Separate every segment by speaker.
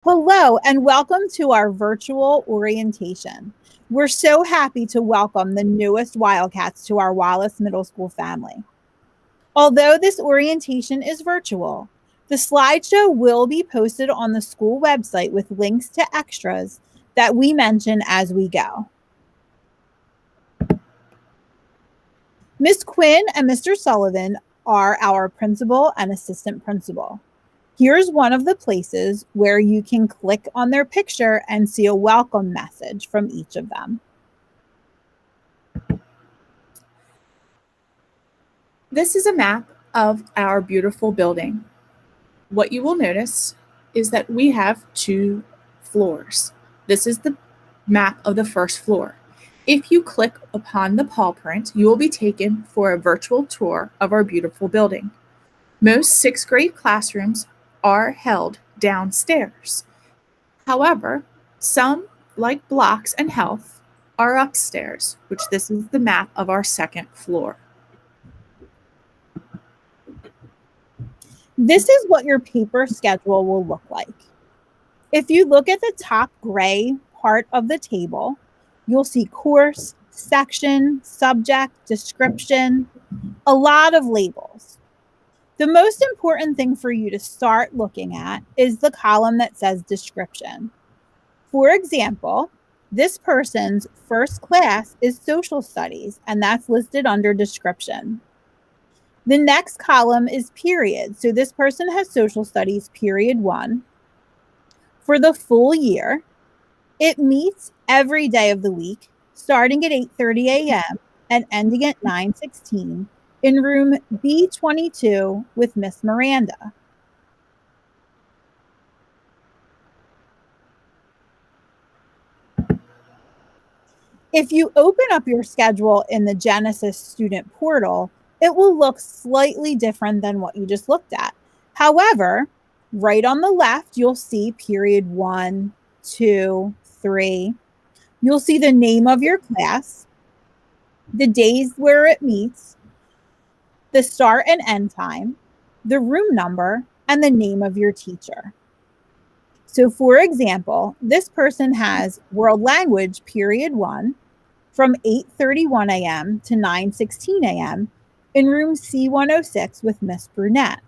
Speaker 1: Hello, and welcome to our virtual orientation. We're so happy to welcome the newest Wildcats to our Wallace Middle School family. Although this orientation is virtual, the slideshow will be posted on the school website with links to extras that we mention as we go. Ms. Quinn and Mr. Sullivan are our principal and assistant principal. Here's one of the places where you can click on their picture and see a welcome message from each of them.
Speaker 2: This is a map of our beautiful building. What you will notice is that we have 2 floors. This is the map of the first floor. If you click upon the paw print, you will be taken for a virtual tour of our beautiful building. Most 6th grade classrooms are held downstairs. However, some, like blocks and health, are upstairs, which this is the map of our 2nd floor.
Speaker 1: This is what your paper schedule will look like. If you look at the top gray part of the table, you'll see course, section, subject, description, a lot of labels. The most important thing for you to start looking at is the column that says description. For example, this person's first class is social studies, and that's listed under description. The next column is period. So this person has social studies period 1. For the full year, it meets every day of the week, starting at 8:30 a.m. and ending at 9:16 in room B22 with Miss Miranda. If you open up your schedule in the Genesis student portal, it will look slightly different than what you just looked at. However, right on the left, you'll see period 1, 2, 3. You'll see the name of your class, the days where it meets, the start and end time, the room number, and the name of your teacher. So for example, this person has world language period 1 from 8:31 a.m. to 9:16 a.m. in room C106 with Miss Brunette.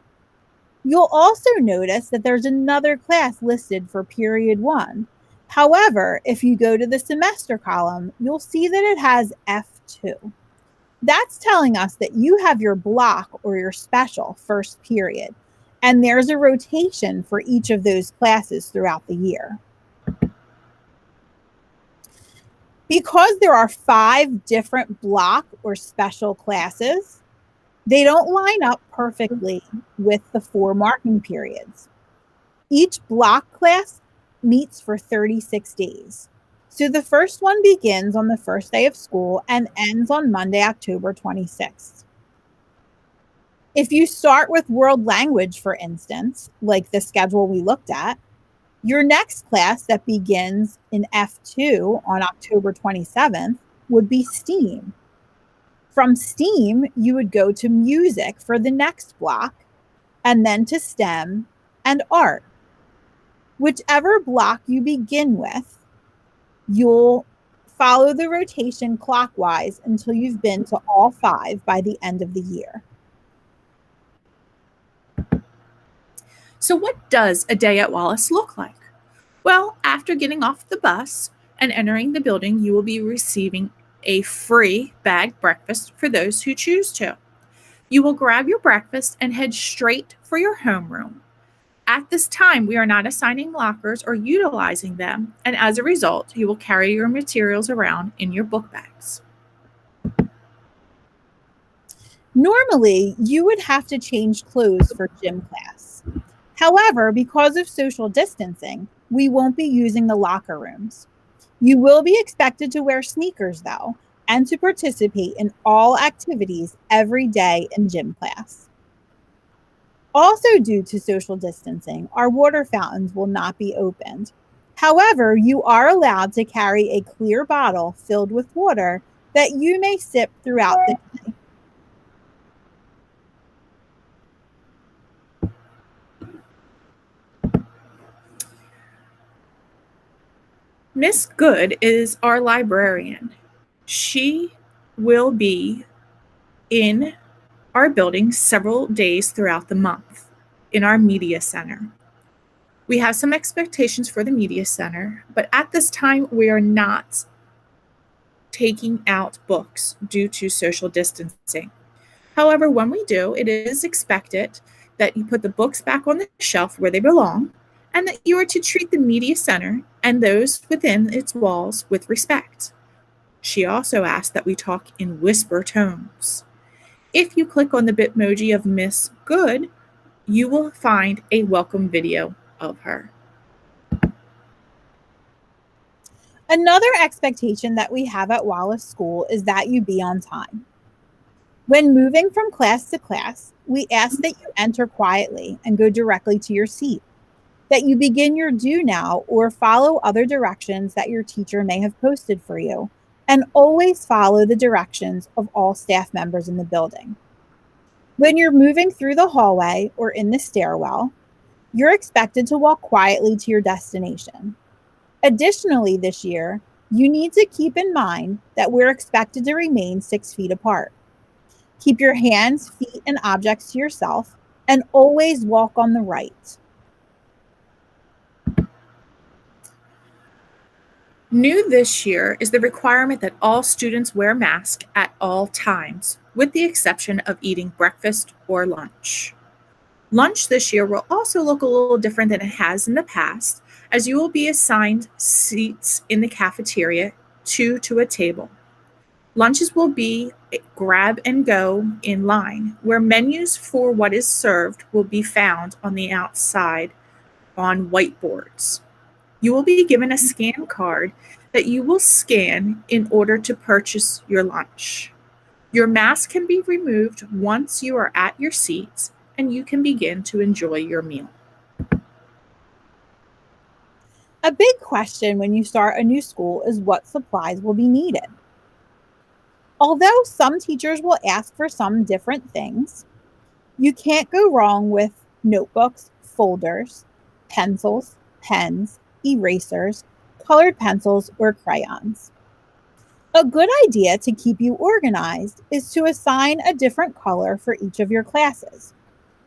Speaker 1: You'll also notice that there's another class listed for period 1. However, if you go to the semester column, you'll see that it has F2. That's telling us that you have your block or your special first period, and there's a rotation for each of those classes throughout the year. Because there are 5 different block or special classes, they don't line up perfectly with the 4 marking periods. Each block class meets for 36 days. So the first one begins on the first day of school and ends on Monday, October 26th. If you start with world language, for instance, like the schedule we looked at, your next class that begins in F2 on October 27th would be STEAM. From STEAM, you would go to music for the next block, and then to STEM and art. Whichever block you begin with, you'll follow the rotation clockwise until you've been to all 5 by the end of the year.
Speaker 2: So what does a day at Wallace look like? Well, after getting off the bus and entering the building, you will be receiving a free bagged breakfast for those who choose to. You will grab your breakfast and head straight for your homeroom. At this time, we are not assigning lockers or utilizing them, and as a result, you will carry your materials around in your book bags.
Speaker 1: Normally, you would have to change clothes for gym class. However, because of social distancing, we won't be using the locker rooms. You will be expected to wear sneakers, though, and to participate in all activities every day in gym class. Also, due to social distancing, our water fountains will not be opened. However, you are allowed to carry a clear bottle filled with water that you may sip throughout the day.
Speaker 2: Miss Good is our librarian. She will be in our building several days throughout the month in our media center. We have some expectations for the media center, but at this time we are not taking out books due to social distancing. However, when we do, it is expected that you put the books back on the shelf where they belong and that you are to treat the media center and those within its walls with respect. She also asked that we talk in whisper tones. If you click on the Bitmoji of Miss Good, you will find a welcome video of her.
Speaker 1: Another expectation that we have at Wallace School is that you be on time. When moving from class to class, we ask that you enter quietly and go directly to your seat, that you begin your do now or follow other directions that your teacher may have posted for you, and always follow the directions of all staff members in the building. When you're moving through the hallway or in the stairwell, you're expected to walk quietly to your destination. Additionally, this year, you need to keep in mind that we're expected to remain 6 feet apart. Keep your hands, feet, and objects to yourself, and always walk on the right.
Speaker 2: New this year is the requirement that all students wear masks at all times, with the exception of eating breakfast or lunch. Lunch this year will also look a little different than it has in the past, as you will be assigned seats in the cafeteria, 2 to a table. Lunches will be grab and go in line, where menus for what is served will be found on the outside on whiteboards. You will be given a scan card that you will scan in order to purchase your lunch. Your mask can be removed once you are at your seats, and you can begin to enjoy your meal.
Speaker 1: A big question when you start a new school is what supplies will be needed. Although some teachers will ask for some different things, you can't go wrong with notebooks, folders, pencils, pens, erasers, colored pencils, or crayons. A good idea to keep you organized is to assign a different color for each of your classes.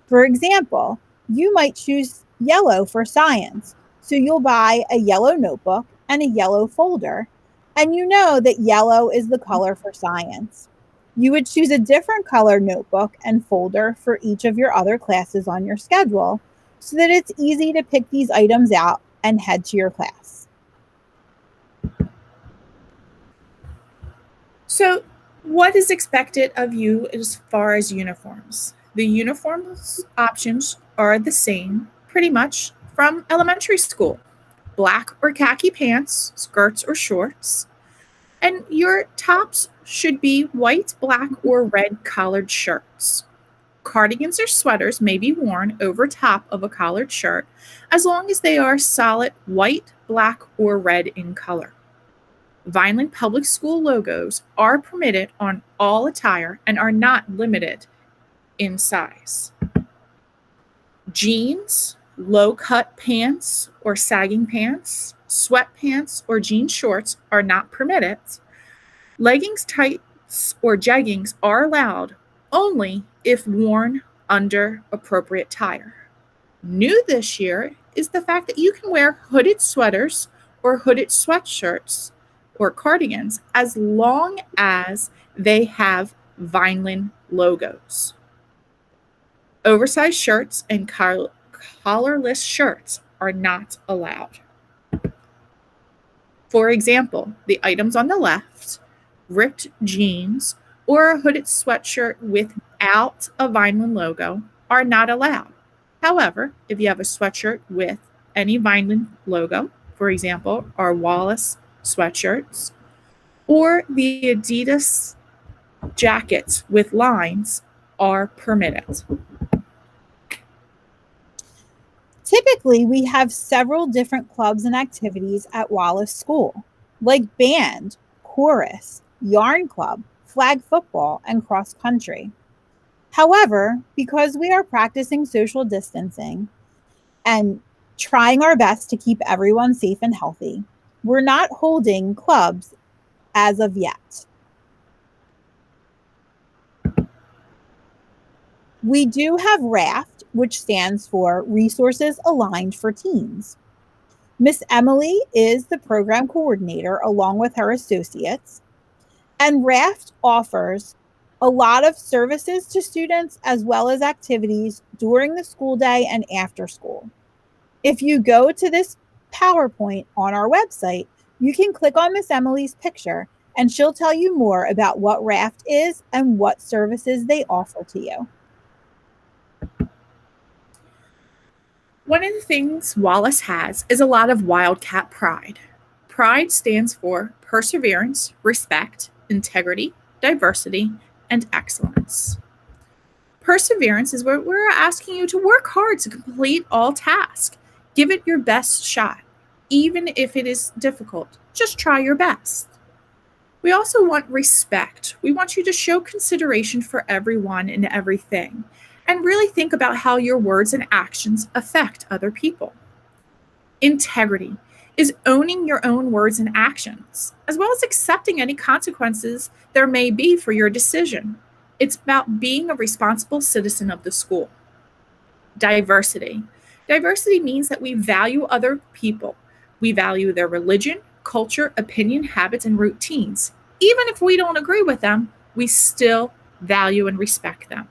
Speaker 1: For example, you might choose yellow for science, so you'll buy a yellow notebook and a yellow folder, and you know that yellow is the color for science. You would choose a different color notebook and folder for each of your other classes on your schedule so that it's easy to pick these items out and head to your class.
Speaker 2: So, what is expected of you as far as uniforms? The uniforms options are the same pretty much from elementary school. Black or khaki pants, skirts or shorts, and your tops should be white, black, or red collared shirts. Cardigans or sweaters may be worn over top of a collared shirt as long as they are solid white, black, or red in color. Vineland Public School logos are permitted on all attire and are not limited in size. Jeans, low-cut pants or sagging pants, sweatpants, or jean shorts are not permitted. Leggings, tights, or jeggings are allowed only if worn under appropriate attire. New this year is the fact that you can wear hooded sweaters or hooded sweatshirts or cardigans as long as they have Vineland logos. Oversized shirts and collarless shirts are not allowed. For example, the items on the left, ripped jeans or a hooded sweatshirt without a Vineland logo, are not allowed. However, if you have a sweatshirt with any Vineland logo, for example, our Wallace sweatshirts, or the Adidas jackets with lines are permitted.
Speaker 1: Typically, we have several different clubs and activities at Wallace School, like band, chorus, yarn club, flag football, and cross country. However, because we are practicing social distancing and trying our best to keep everyone safe and healthy, We're not holding clubs as of yet. We do have Raft, which stands for Resources Aligned for Teens. Miss Emily is the program coordinator along with her associates. And Raft offers a lot of services to students as well as activities during the school day and after school. If you go to this PowerPoint on our website, you can click on Miss Emily's picture and she'll tell you more about what Raft is and what services they offer to you.
Speaker 2: One of the things Wallace has is a lot of Wildcat Pride. Pride stands for perseverance, respect, integrity, diversity, and excellence. Perseverance is where we're asking you to work hard to complete all tasks. Give it your best shot. Even if it is difficult, just try your best. We also want respect. We want you to show consideration for everyone and everything, and really think about how your words and actions affect other people. Integrity is owning your own words and actions, as well as accepting any consequences there may be for your decision. It's about being a responsible citizen of the school. Diversity. Diversity means that we value other people. We value their religion, culture, opinion, habits, and routines. Even if we don't agree with them, we still value and respect them.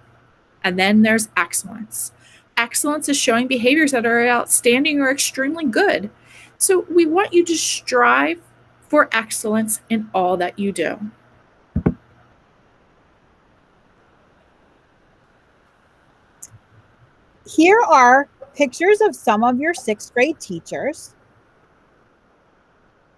Speaker 2: And then there's excellence. Excellence is showing behaviors that are outstanding or extremely good. So we want you to strive for excellence in all that you do.
Speaker 1: Here are pictures of some of your sixth grade teachers.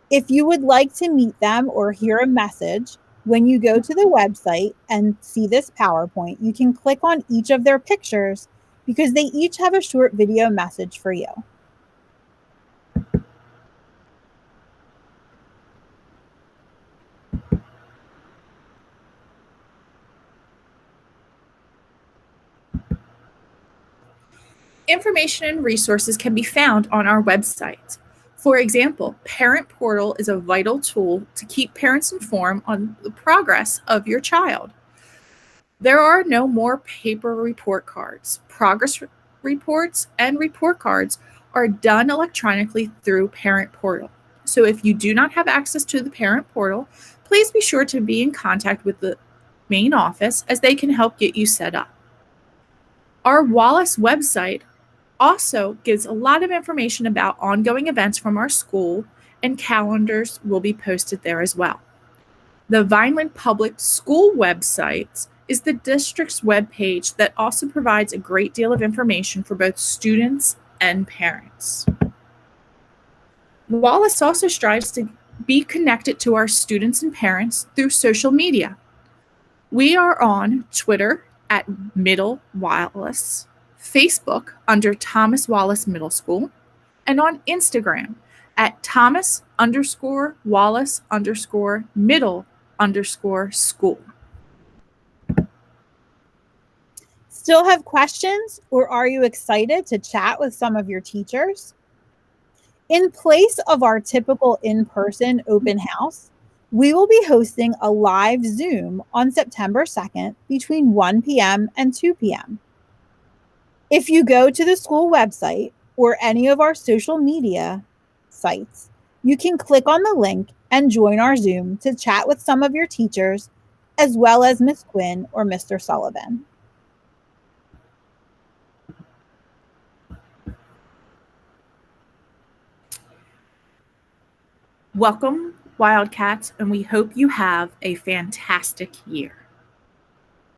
Speaker 1: If you would like to meet them or hear a message, when you go to the website and see this PowerPoint, you can click on each of their pictures because they each have a short video message for you.
Speaker 2: Information and resources can be found on our website. For example, Parent Portal is a vital tool to keep parents informed on the progress of your child. There are no more paper report cards. Progress reports and report cards are done electronically through Parent Portal. So if you do not have access to the Parent Portal, please be sure to be in contact with the main office as they can help get you set up. Our Wallace website also gives a lot of information about ongoing events from our school, and calendars will be posted there as well. The Vineland Public School website is the district's webpage that also provides a great deal of information for both students and parents. Wallace also strives to be connected to our students and parents through social media. We are on Twitter at Middle Wallace, Facebook under Thomas Wallace Middle School, and on Instagram at Thomas_Wallace_middle_school.
Speaker 1: Still have questions, or are you excited to chat with some of your teachers? In place of our typical in-person open house, we will be hosting a live Zoom on September 2nd between 1 p.m. and 2 p.m. If you go to the school website or any of our social media sites, you can click on the link and join our Zoom to chat with some of your teachers, as well as Miss Quinn or Mr. Sullivan.
Speaker 2: Welcome, Wildcats, and we hope you have a fantastic year.